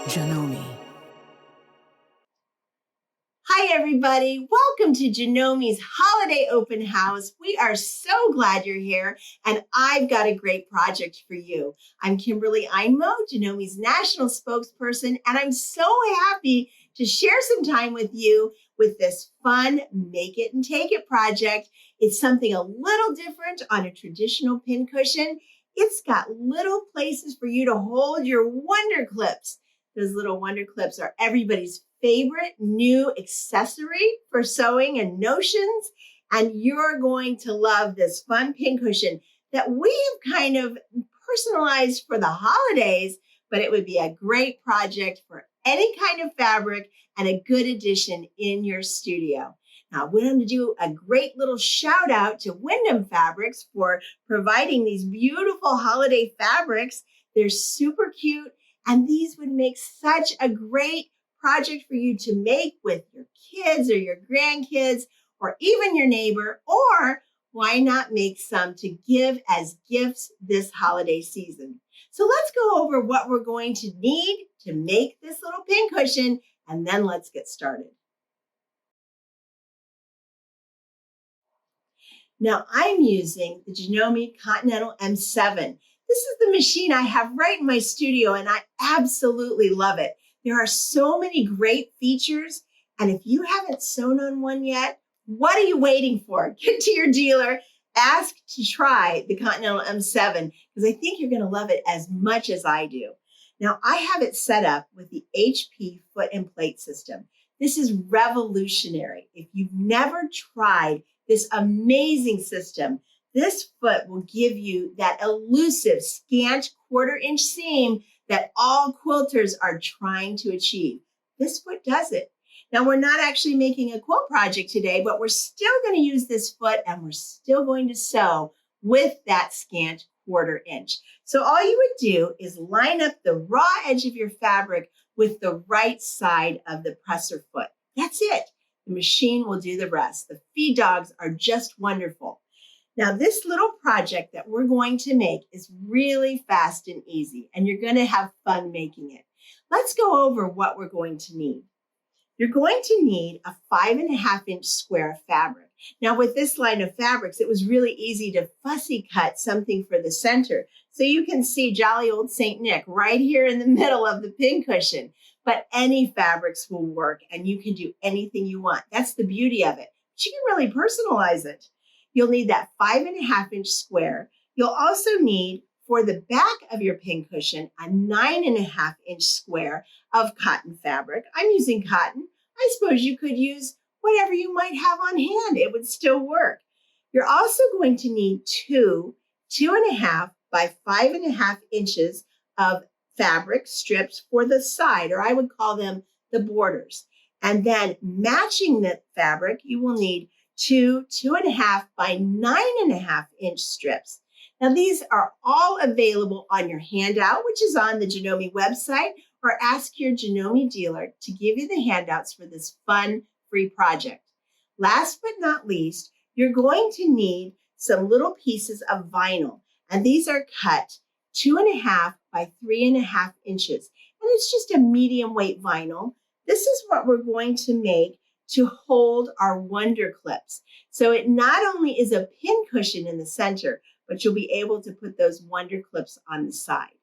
Janome. Hi, everybody. Welcome to Janome's Holiday Open House. We are so glad you're here, and I've got a great project for you. I'm Kimberly Einmo, Janome's national spokesperson, and I'm so happy to share some time with you with this fun Make It and Take It project. It's something a little different on a traditional pincushion. It's got little places for you to hold your Wonderclips. Those little Wonderclips are everybody's favorite new accessory for sewing and notions. And you're going to love this fun pincushion that we have kind of personalized for the holidays, but it would be a great project for any kind of fabric and a good addition in your studio. Now, we want to do a great little shout out to Wyndham Fabrics for providing these beautiful holiday fabrics. They're super cute, and these would make such a great project for you to make with your kids or your grandkids or even your neighbor, or why not make some to give as gifts this holiday season? So let's go over what we're going to need to make this little pincushion, and then let's get started. Now I'm using the Janome Continental M7. This is the machine I have right in my studio, and I absolutely love it. There are so many great features, and if you haven't sewn on one yet, what are you waiting for? Get to your dealer, ask to try the Continental M7, because I think you're going to love it as much as I do. Now, I have it set up with the HP foot and plate system. This is revolutionary. If you've never tried this amazing system, this foot will give you that elusive scant 1/4 inch seam that all quilters are trying to achieve. This foot does it. Now, we're not actually making a quilt project today, but we're still going to use this foot, and we're still going to sew with that scant 1/4 inch. So all you would do is line up the raw edge of your fabric with the right side of the presser foot. That's it. The machine will do the rest. The feed dogs are just wonderful. Now, this little project that we're going to make is really fast and easy, and you're going to have fun making it. Let's go over what we're going to need. You're going to need a 5.5 inch square of fabric. Now, with this line of fabrics, it was really easy to fussy cut something for the center. So you can see jolly old St. Nick right here in the middle of the pincushion. But any fabrics will work, and you can do anything you want. That's the beauty of it. But you can really personalize it. You'll need that 5.5 inch square. You'll also need, for the back of your pincushion, a 9.5 inch square of cotton fabric. I'm using cotton. I suppose you could use whatever you might have on hand. It would still work. You're also going to need 2.5 by 5.5 inches of fabric strips for the side, or I would call them the borders. And then matching that fabric, you will need 2.5 by 9.5 inch strips. Now, these are all available on your handout, which is on the Janome website, or ask your Janome dealer to give you the handouts for this fun, free project. Last but not least, you're going to need some little pieces of vinyl, and these are cut 2.5 by 3.5 inches. And it's just a medium weight vinyl. This is what we're going to make to hold our Wonderclips. So it not only is a pincushion in the center, but you'll be able to put those Wonderclips on the side.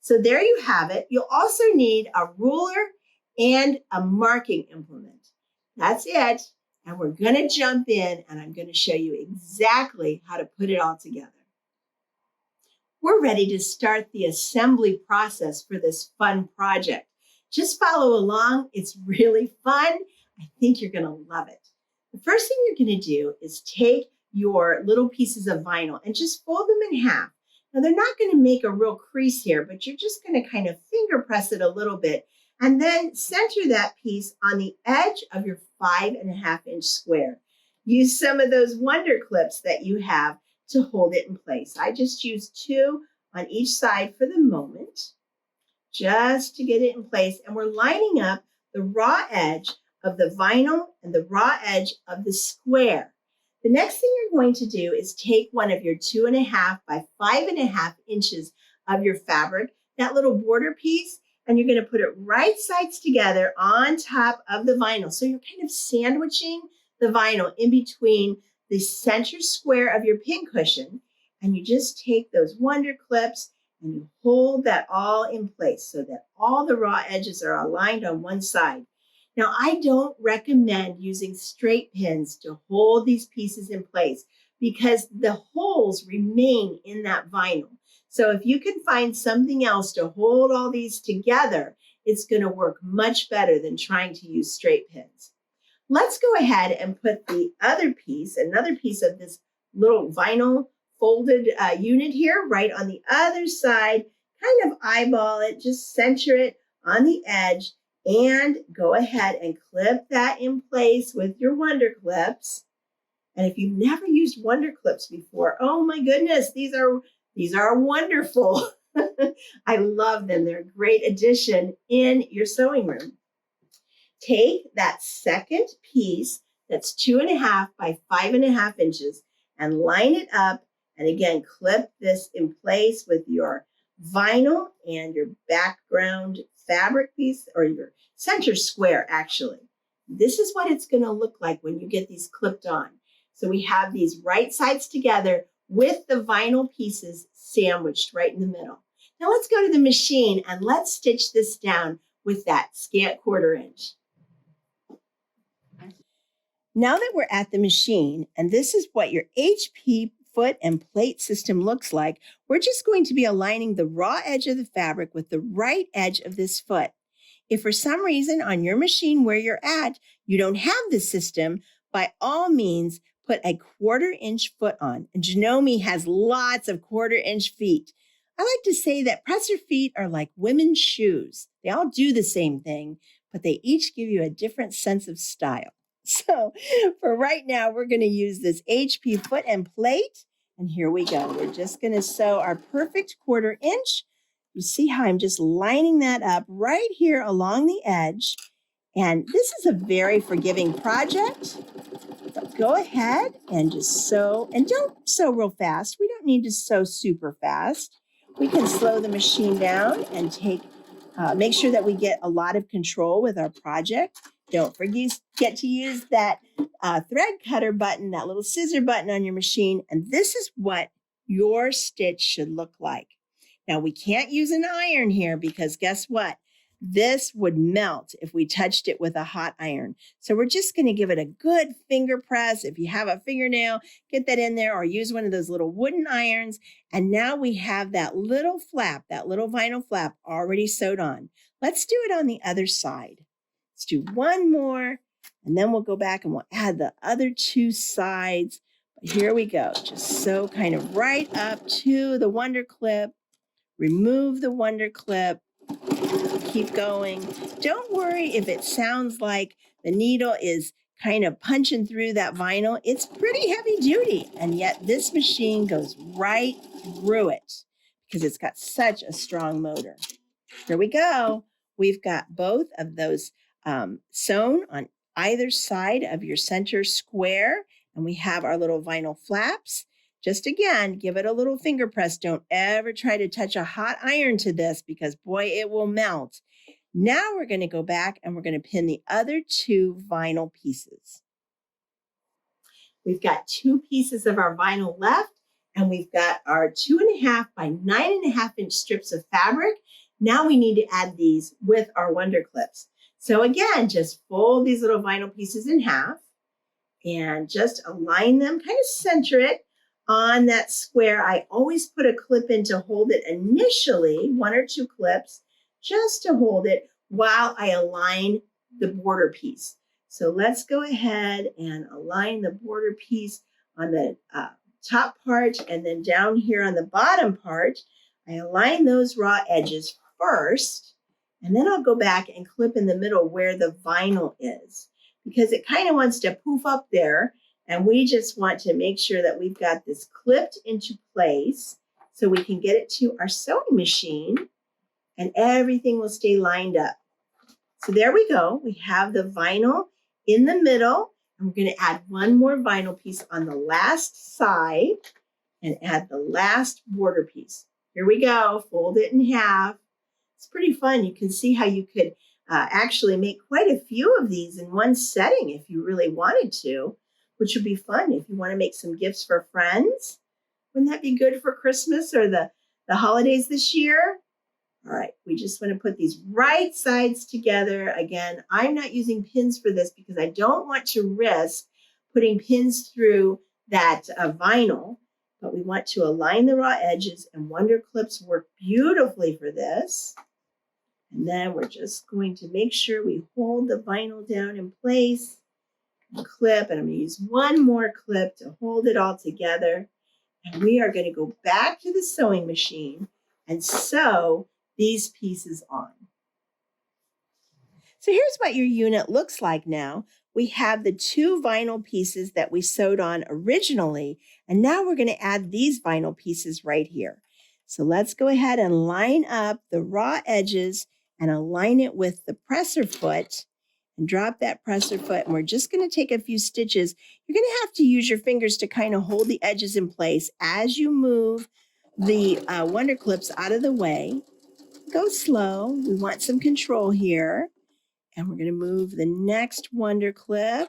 So there you have it. You'll also need a ruler and a marking implement. That's it. And we're going to jump in, and I'm going to show you exactly how to put it all together. We're ready to start the assembly process for this fun project. Just follow along. It's really fun. I think you're going to love it. The first thing you're going to do is take your little pieces of vinyl and just fold them in half. Now, they're not going to make a real crease here, but you're just going to kind of finger press it a little bit, and then center that piece on the edge of your 5.5 inch square. Use some of those Wonderclips that you have to hold it in place. I just use 2 on each side for the moment, just to get it in place. And we're lining up the raw edge of the vinyl and the raw edge of the square. The next thing you're going to do is take one of your 2.5 by 5.5 inches of your fabric, that little border piece, and you're going to put it right sides together on top of the vinyl. So you're kind of sandwiching the vinyl in between the center square of your pincushion, and you just take those Wonderclips and you hold that all in place so that all the raw edges are aligned on one side. Now, I don't recommend using straight pins to hold these pieces in place because the holes remain in that vinyl. So if you can find something else to hold all these together, it's going to work much better than trying to use straight pins. Let's go ahead and put the other piece, another piece of this little vinyl folded unit here, right on the other side. Kind of eyeball it, just center it on the edge, and go ahead and clip that in place with your Wonderclips. And if you've never used Wonderclips before, oh my goodness, these are wonderful. I love them. They're a great addition in your sewing room. Take that second piece that's 2.5 by 5.5 inches and line it up. And again, clip this in place with your vinyl and your background fabric piece, or your center square, actually. This is what it's going to look like when you get these clipped on. So we have these right sides together with the vinyl pieces sandwiched right in the middle. Now let's go to the machine and let's stitch this down with that scant 1/4 inch. Now that we're at the machine, and this is what your HP foot and plate system looks like, we're just going to be aligning the raw edge of the fabric with the right edge of this foot. If for some reason on your machine where you're at, you don't have this system, by all means, put a 1/4 inch foot on. And Janome has lots of 1/4 inch feet. I like to say that presser feet are like women's shoes. They all do the same thing, but they each give you a different sense of style. So for right now, we're going to use this HP foot and plate. And here we go. We're just going to sew our perfect 1/4 inch. You see how I'm just lining that up right here along the edge. And this is a very forgiving project. So go ahead and just sew. And don't sew real fast. We don't need to sew super fast. We can slow the machine down and make sure that we get a lot of control with our project. Don't forget to use that thread cutter button, that little scissor button on your machine. And this is what your stitch should look like. Now, we can't use an iron here because guess what? This would melt if we touched it with a hot iron. So we're just going to give it a good finger press. If you have a fingernail, get that in there or use one of those little wooden irons. And now we have that little flap, that little vinyl flap already sewed on. Let's do it on the other side. Let's do one more, and then we'll go back and we'll add the other 2 sides. But here we go. Just sew kind of right up to the Wonderclip. Remove the Wonderclip. Keep going. Don't worry if it sounds like the needle is kind of punching through that vinyl. It's pretty heavy duty, and yet this machine goes right through it because it's got such a strong motor. Here we go. We've got both of those sewn on either side of your center square, and we have our little vinyl flaps. Just again, give it a little finger press. Don't ever try to touch a hot iron to this because boy, it will melt. Now we're going to go back and we're going to pin the other 2 vinyl pieces. We've got 2 pieces of our vinyl left, and we've got our 2.5 by 9.5 inch strips of fabric. Now we need to add these with our Wonderclips. So again, just fold these little vinyl pieces in half and just align them, kind of center it on that square. I always put a clip in to hold it initially, 1 or 2 clips, just to hold it while I align the border piece. So let's go ahead and align the border piece on the top part, and then down here on the bottom part, I align those raw edges first, and then I'll go back and clip in the middle where the vinyl is because it kind of wants to poof up there. And we just want to make sure that we've got this clipped into place so we can get it to our sewing machine and everything will stay lined up. So there we go. We have the vinyl in the middle. And we're going to add one more vinyl piece on the last side and add the last border piece. Here we go. Fold it in half. It's pretty fun. You can see how you could actually make quite a few of these in one setting if you really wanted to, which would be fun if you want to make some gifts for friends. Wouldn't that be good for Christmas or the holidays this year? All right, we just want to put these right sides together. Again, I'm not using pins for this because I don't want to risk putting pins through that vinyl, but we want to align the raw edges, and Wonderclips work beautifully for this. And then we're just going to make sure we hold the vinyl down in place and clip, and I'm going to use one more clip to hold it all together. And we are going to go back to the sewing machine and sew these pieces on. So here's what your unit looks like now. We have the 2 vinyl pieces that we sewed on originally, and now we're going to add these vinyl pieces right here. So let's go ahead and line up the raw edges and align it with the presser foot and drop that presser foot. And we're just going to take a few stitches. You're going to have to use your fingers to kind of hold the edges in place as you move the Wonderclips out of the way. Go slow. We want some control here. And we're going to move the next Wonderclip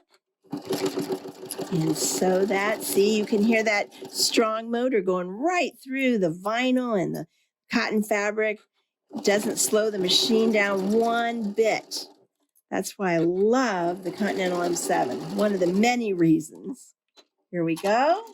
and sew that. See, you can hear that strong motor going right through the vinyl and the cotton fabric. It doesn't slow the machine down one bit. That's why I love the Continental M7, one of the many reasons. Here we go.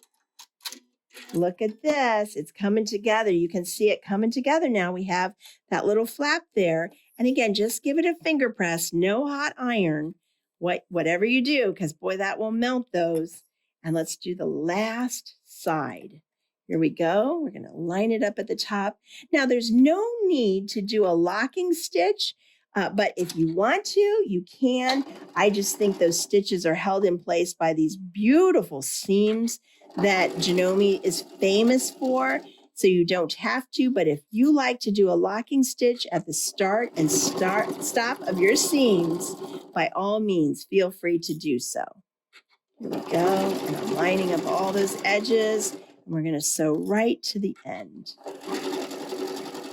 Look at this. It's coming together. You can see it coming together now. We have that little flap there. And again, just give it a finger press, no hot iron, whatever you do, because boy, that will melt those. And let's do the last side. Here we go. We're going to line it up at the top. Now, there's no need to do a locking stitch, but if you want to, you can. I just think those stitches are held in place by these beautiful seams that Janome is famous for, so you don't have to. But if you like to do a locking stitch at the start and stop of your seams, by all means, feel free to do so. Here we go, and I'm lining up all those edges, and we're going to sew right to the end.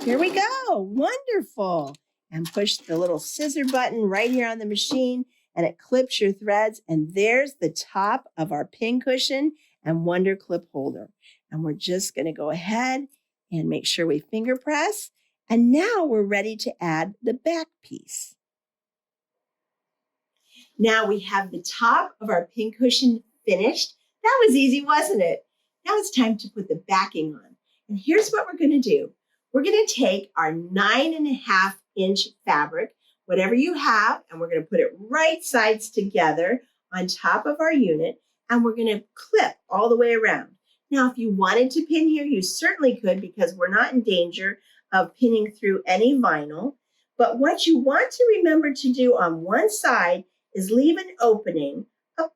Here we go, wonderful. And push the little scissor button right here on the machine, and it clips your threads, and there's the top of our pincushion and Wonderclip holder. And we're just going to go ahead and make sure we finger press. And now we're ready to add the back piece. Now we have the top of our pincushion finished. That was easy, wasn't it? Now it's time to put the backing on. And here's what we're going to do. We're going to take our 9.5-inch fabric, whatever you have, and we're going to put it right sides together on top of our unit, and we're going to clip all the way around. Now, if you wanted to pin here, you certainly could, because we're not in danger of pinning through any vinyl. But what you want to remember to do on one side is leave an opening about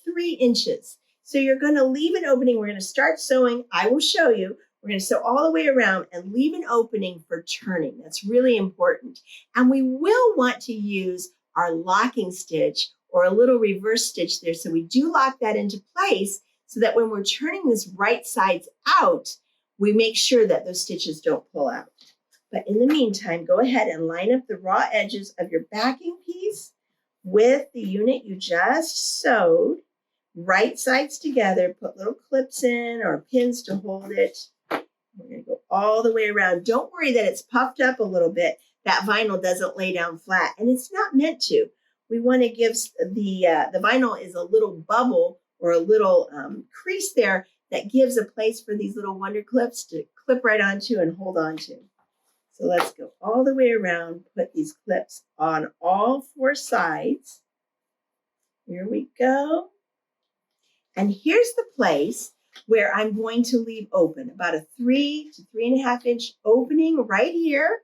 3 inches. So you're going to leave an opening. We're going to start sewing. I will show you. We're going to sew all the way around and leave an opening for turning. That's really important. And we will want to use our locking stitch or a little reverse stitch there. So we do lock that into place so that when we're turning this right sides out, we make sure that those stitches don't pull out. But in the meantime, go ahead and line up the raw edges of your backing piece with the unit you just sewed, right sides together. Put little clips in or pins to hold it. We're going to go all the way around. Don't worry that it's puffed up a little bit. That vinyl doesn't lay down flat, and it's not meant to. We want to give the vinyl is a little bubble or a little crease there that gives a place for these little Wonderclips to clip right onto and hold onto. So let's go all the way around, put these clips on all 4 sides. Here we go. And here's the place where I'm going to leave open, about a 3 to 3.5 inch opening right here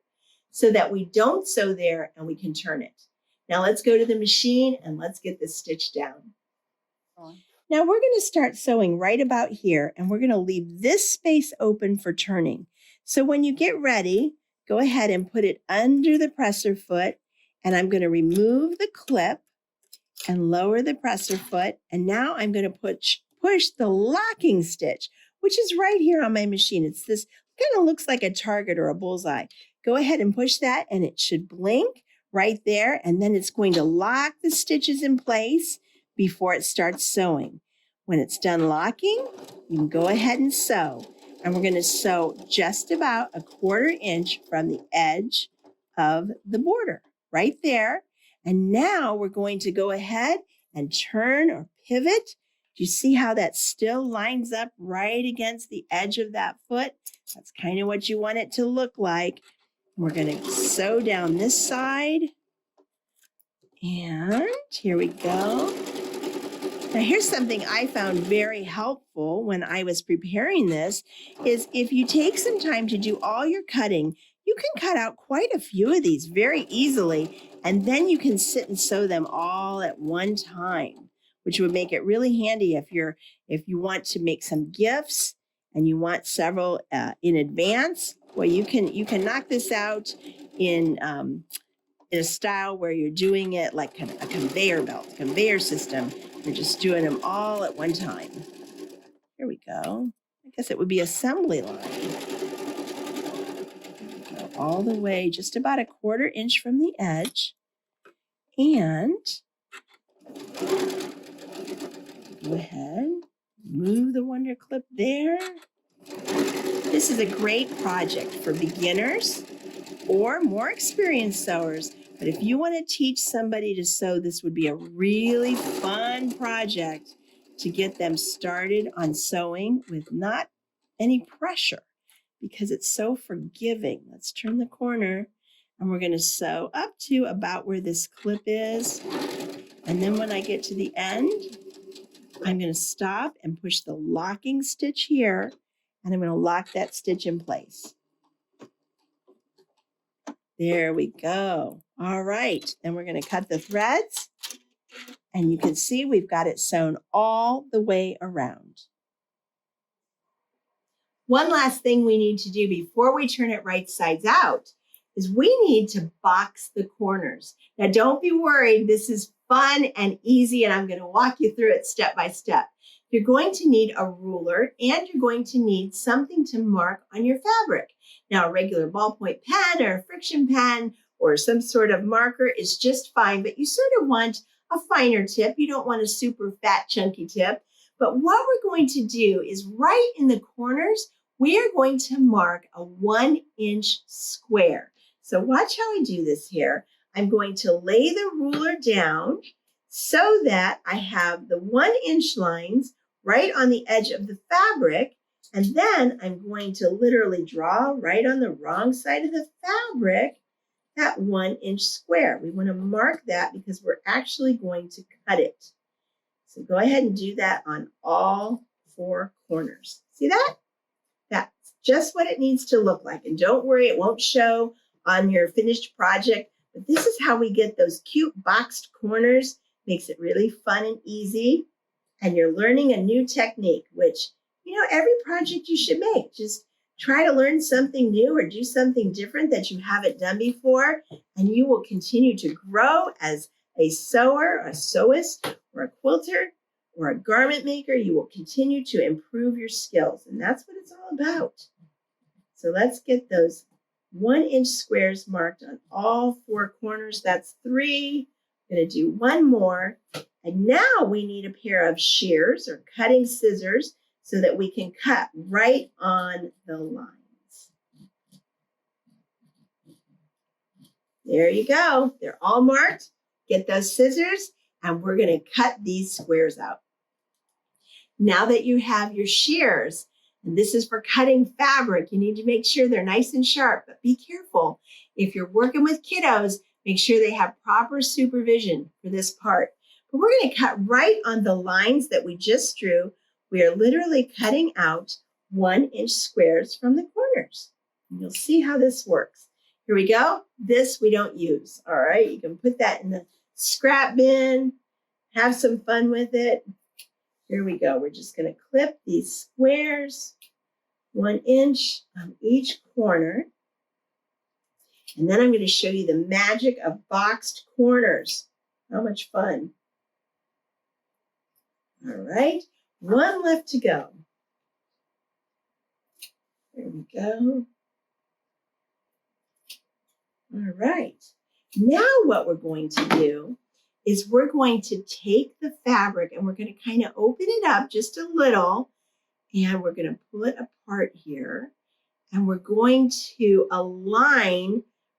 so that we don't sew there and we can turn it. Now let's go to the machine and let's get this stitched down. Now we're going to start sewing right about here, and we're going to leave this space open for turning. So when you get ready, go ahead and put it under the presser foot, and I'm going to remove the clip and lower the presser foot. And now I'm going to push the locking stitch, which is right here on my machine. It's this kind of looks like a target or a bullseye. go ahead and push that and it should blink right there. And then it's going to lock the stitches in place before it starts sewing. When it's done locking, you can go ahead and sew. And we're going to sew just about a 1/4 inch from the edge of the border right there. And now we're going to go ahead and turn or pivot. Do you see how that still lines up right against the edge of that foot? That's kind of what you want it to look like. We're going to sew down this side. And here we go. Now here's something I found very helpful when I was preparing this is if you take some time to do all your cutting, you can cut out quite a few of these very easily, and then you can sit and sew them all at one time, which would make it really handy if you want to make some gifts and you want several in advance. Well, you can knock this out in a style where you're doing it like a conveyor system. You're just doing them all at one time. Here we go. I guess it would be assembly line. Go all the way just about a 1/4 inch from the edge. And go ahead, move the Wonderclip there. This is a great project for beginners or more experienced sewers. But if you want to teach somebody to sew, this would be a really fun project to get them started on sewing with not any pressure because it's so forgiving. Let's turn the corner and we're going to sew up to about where this clip is. And then when I get to the end, I'm going to stop and push the locking stitch here, and I'm going to lock that stitch in place. There we go. All right, then we're going to cut the threads, and you can see we've got it sewn all the way around. One last thing we need to do before we turn it right sides out is we need to box the corners. Now, don't be worried. This is fun and easy, and I'm going to walk you through it step by step. You're going to need a ruler, and you're going to need something to mark on your fabric. Now, a regular ballpoint pen or a friction pen or some sort of marker is just fine, but you sort of want a finer tip. You don't want a super fat, chunky tip. But what we're going to do is right in the corners, we are going to mark a 1-inch square. So watch how I do this here. I'm going to lay the ruler down so that I have the 1-inch lines right on the edge of the fabric. And then I'm going to literally draw right on the wrong side of the fabric that 1-inch square. We want to mark that because we're actually going to cut it. So go ahead and do that on all 4 corners. See that? That's just what it needs to look like. And don't worry, it won't show on your finished project. But this is how we get those cute boxed corners. Makes it really fun and easy. And you're learning a new technique, which, every project you should make. Just try to learn something new or do something different that you haven't done before. And you will continue to grow as a sewer, a sewist, or a quilter, or a garment maker. You will continue to improve your skills. And that's what it's all about. So let's get those 1-inch squares marked on all 4 corners. That's 3. I'm going to do 1 more. And now we need a pair of shears or cutting scissors so that we can cut right on the lines. There you go. They're all marked. Get those scissors, and we're going to cut these squares out. Now that you have your shears, and this is for cutting fabric, you need to make sure they're nice and sharp, but be careful. If you're working with kiddos, make sure they have proper supervision for this part. But we're going to cut right on the lines that we just drew. We are literally cutting out 1-inch squares from the corners. And you'll see how this works. Here we go. This we don't use. All right, you can put that in the scrap bin, have some fun with it. Here we go. We're just going to clip these squares, 1 inch on each corner. And then I'm going to show you the magic of boxed corners. How much fun. All right, 1 left to go. There we go. All right. Now what we're going to do is we're going to take the fabric and we're going to kind of open it up just a little, and we're going to pull it apart here, and we're going to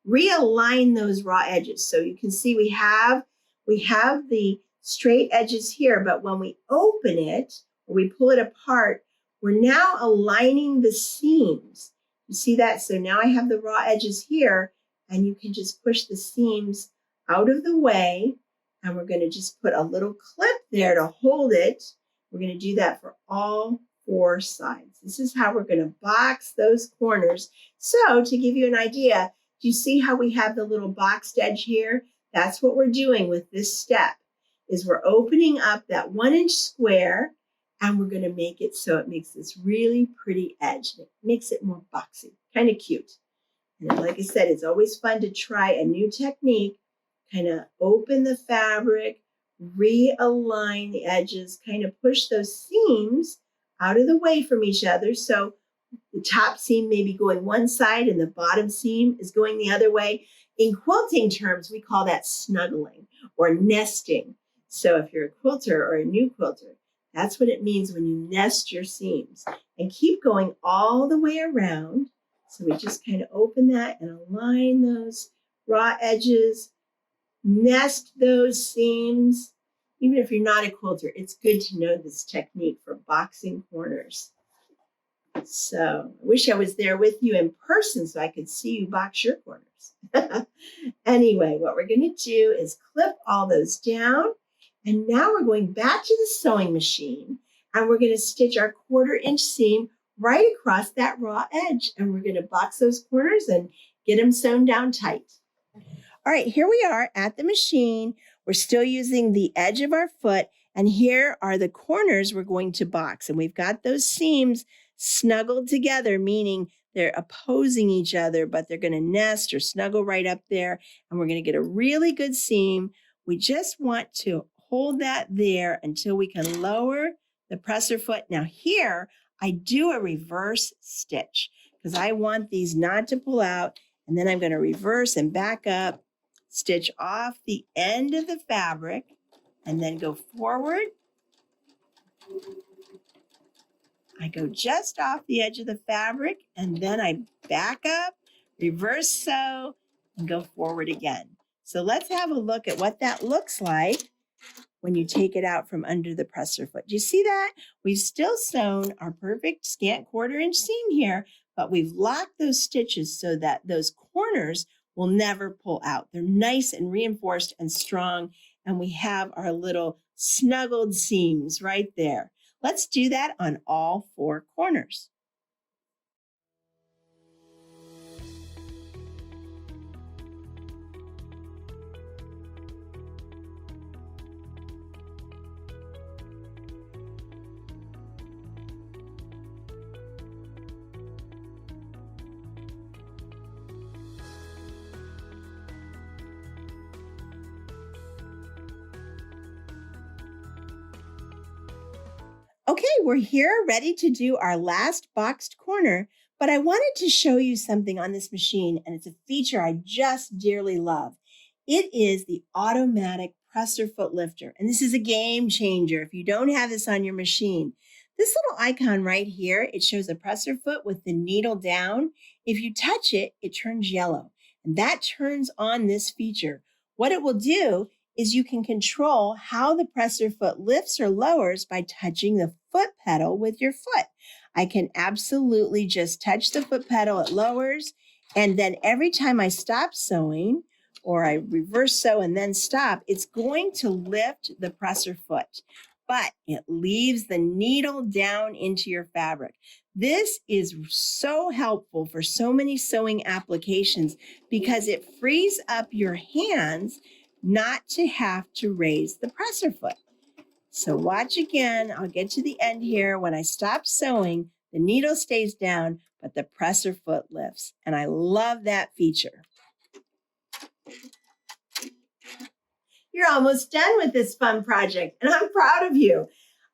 realign those raw edges. So you can see we have the straight edges here, but when we open it, or we pull it apart, we're now aligning the seams. You see that? So now I have the raw edges here, and you can just push the seams out of the way, and we're going to just put a little clip there to hold it. We're going to do that for all 4 sides. This is how we're going to box those corners. So to give you an idea, do you see how we have the little boxed edge here? That's what we're doing with this step, is we're opening up that 1-inch square, and we're going to make it so it makes this really pretty edge. It makes it more boxy, kind of cute. And like I said, it's always fun to try a new technique, kind of open the fabric, realign the edges, kind of push those seams out of the way from each other. So the top seam may be going one side and the bottom seam is going the other way. In quilting terms, we call that snuggling or nesting. So if you're a quilter or a new quilter, that's what it means when you nest your seams. And keep going all the way around. So we just kind of open that and align those raw edges, nest those seams. Even if you're not a quilter, it's good to know this technique for boxing corners. So I wish I was there with you in person so I could see you box your corners. Anyway, what we're going to do is clip all those down. And now we're going back to the sewing machine, and we're going to stitch our 1/4-inch seam right across that raw edge. And we're going to box those corners and get them sewn down tight. All right, here we are at the machine. We're still using the edge of our foot, and here are the corners we're going to box. And we've got those seams snuggled together, meaning they're opposing each other, but they're going to nest or snuggle right up there, and we're going to get a really good seam. We just want to hold that there until we can lower the presser foot. Now here, I do a reverse stitch because I want these not to pull out, and then I'm going to reverse and back up, stitch off the end of the fabric, and then go forward. I go just off the edge of the fabric, and then I back up, reverse sew, and go forward again. So let's have a look at what that looks like when you take it out from under the presser foot. Do you see that? We've still sewn our perfect scant 1/4-inch seam here, but we've locked those stitches so that those corners will never pull out. They're nice and reinforced and strong, and we have our little snuggled seams right there. Let's do that on all 4 corners. Okay, we're here ready to do our last boxed corner, but I wanted to show you something on this machine, and it's a feature I just dearly love. It is the automatic presser foot lifter, and this is a game changer if you don't have this on your machine. This little icon right here, it shows a presser foot with the needle down. If you touch it, it turns yellow, and that turns on this feature. What it will do is you can control how the presser foot lifts or lowers by touching the foot pedal with your foot. I can absolutely just touch the foot pedal, it lowers, and then every time I stop sewing or I reverse sew and then stop, it's going to lift the presser foot, but it leaves the needle down into your fabric. This is so helpful for so many sewing applications because it frees up your hands not to have to raise the presser foot. So watch again. I'll get to the end here. When I stop sewing, the needle stays down, but the presser foot lifts. And I love that feature. You're almost done with this fun project, and I'm proud of you.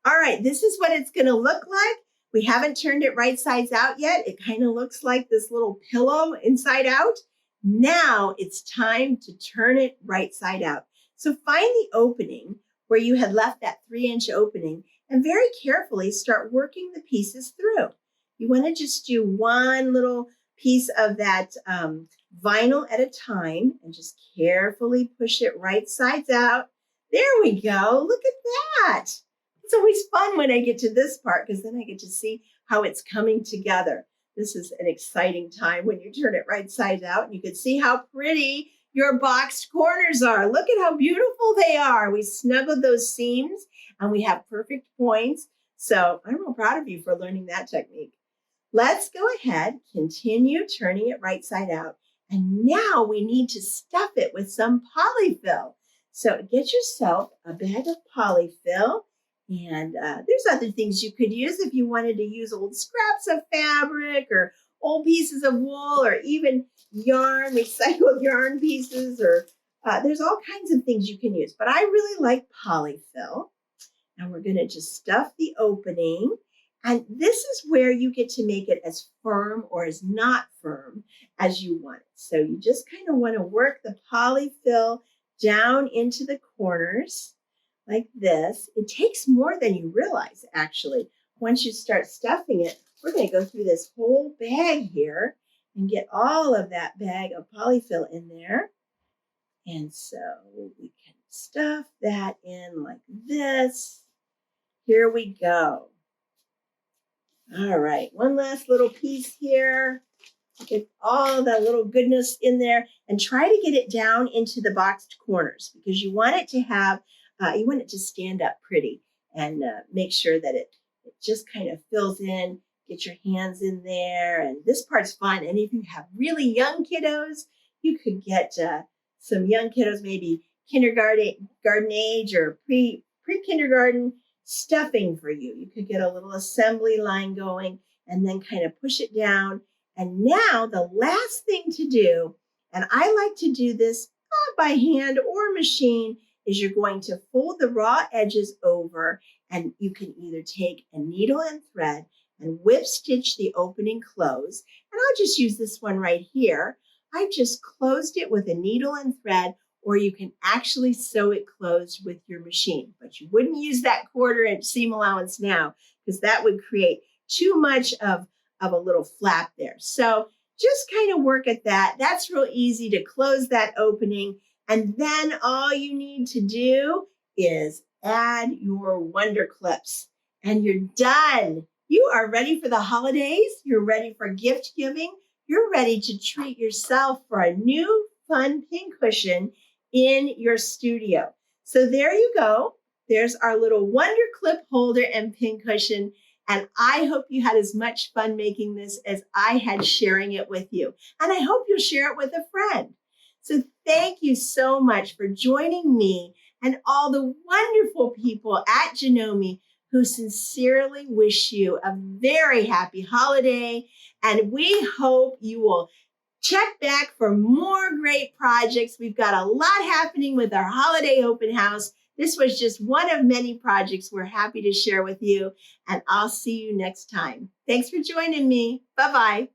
All right, this is what it's going to look like. We haven't turned it right sides out yet. It kind of looks like this little pillow inside out. Now it's time to turn it right side out. So find the opening where you had left that 3-inch opening and very carefully start working the pieces through. You want to just do one little piece of that vinyl at a time and just carefully push it right sides out. There we go. Look at that. It's always fun when I get to this part because then I get to see how it's coming together. This is an exciting time when you turn it right side out and you can see how pretty your boxed corners are. Look at how beautiful they are. We snuggled those seams and we have perfect points. So I'm real proud of you for learning that technique. Let's go ahead, continue turning it right side out. And now we need to stuff it with some polyfill. So get yourself a bag of polyfill. And there's other things you could use if you wanted to use old scraps of fabric or old pieces of wool or even yarn, recycled yarn pieces, or there's all kinds of things you can use. But I really like polyfill. And we're going to just stuff the opening. And this is where you get to make it as firm or as not firm as you want it. So you just kind of want to work the polyfill down into the corners like this. It takes more than you realize, actually. Once you start stuffing it, we're going to go through this whole bag here and get all of that bag of polyfill in there. And so we can stuff that in like this. Here we go. All right, one last little piece here. Get all that little goodness in there and try to get it down into the boxed corners because you want it to have, you want it to stand up pretty and make sure that it just kind of fills in. Get your hands in there, and this part's fun. And if you have really young kiddos, you could get some young kiddos, maybe kindergarten age or pre-kindergarten stuffing for you. You could get a little assembly line going and then kind of push it down. And now the last thing to do, and I like to do this by hand or machine, is you're going to fold the raw edges over, and you can either take a needle and thread and whip stitch the opening close. And I'll just use this one right here. I just closed it with a needle and thread, or you can actually sew it closed with your machine. But you wouldn't use that 1/4-inch seam allowance now because that would create too much of a little flap there. So just kind of work at that. That's real easy to close that opening. And then all you need to do is add your Wonderclips and you're done. You are ready for the holidays. You're ready for gift giving. You're ready to treat yourself for a new fun pincushion in your studio. So there you go. There's our little Wonderclip holder and pincushion. And I hope you had as much fun making this as I had sharing it with you. And I hope you'll share it with a friend. So thank you so much for joining me and all the wonderful people at Janome who sincerely wish you a very happy holiday. And we hope you will check back for more great projects. We've got a lot happening with our holiday open house. This was just one of many projects we're happy to share with you, and I'll see you next time. Thanks for joining me. Bye-bye.